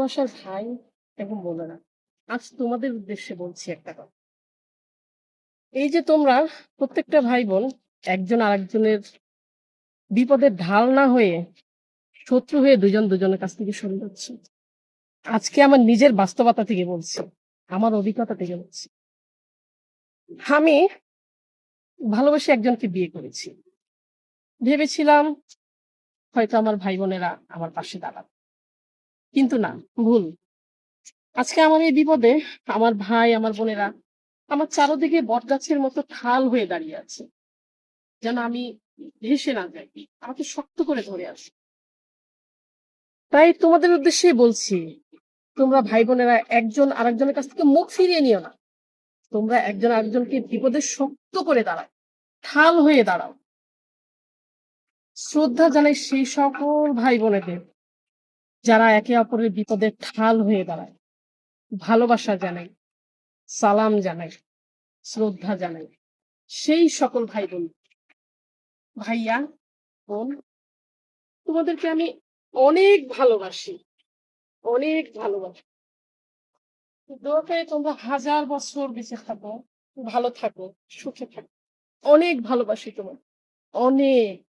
ভালোবাসার ভাই এবং বোনেরা, আজ তোমাদের উদ্দেশ্যে বলছি একটা কথা। এই যে তোমরা প্রত্যেকটা ভাই-বোন একজন আরেকজনের বিপদের ঢাল না হয়ে শত্রু হয়ে দুজন দুজনের কাছ থেকে সরে যাচ্ছ। আজকে আমার নিজের বাস্তবতা থেকে বলছি, আমার অভিজ্ঞতা থেকে বলছি। আমি ভালোবেসে একজনকে বিয়ে করেছি। ভেবেছিলাম হয়তো আমার ভাই-বোনেরা আমার পাশে দাঁড়াবে। কিন্তু না, ভুল। আজকে আমার এই বিপদে আমার ভাই, আমার বোনেরা আমার চারদিকে বটগাছের মতো ঢাল হয়ে দাঁড়িয়ে আছে। যেন আমি ভেসে না যাই। আমাকে শক্ত করে ধরে আছে। তাই তোমাদের উদ্দেশ্যে বলছি, তোমরা ভাই-বোনেরা একজন আরেকজনের কাছ থেকে মুখ ফিরিয়ে নিও না। তোমরা একজন আরেকজনকে বিপদে শক্ত করে দাঁড়াও, ঢাল হয়ে দাঁড়াও। শ্রদ্ধা জানাই সেই সকল ভাই-বোনেদের যারা একে অপরের বিপদে ঢাল হয়ে দাঁড়ায়। ভালোবাসা জানাই, সালাম জানাই, শ্রদ্ধা জানাই সেই সকল ভাই-বোন। ভাইয়া, বোন, তোমাদেরকে আমি অনেক ভালোবাসি, অনেক ভালোবাসি। দোয়া করে তোমরা হাজার বছর বেঁচে থাকো, ভালো থাকো, সুখে থাকো। অনেক ভালোবাসি তোমায়, অনেক।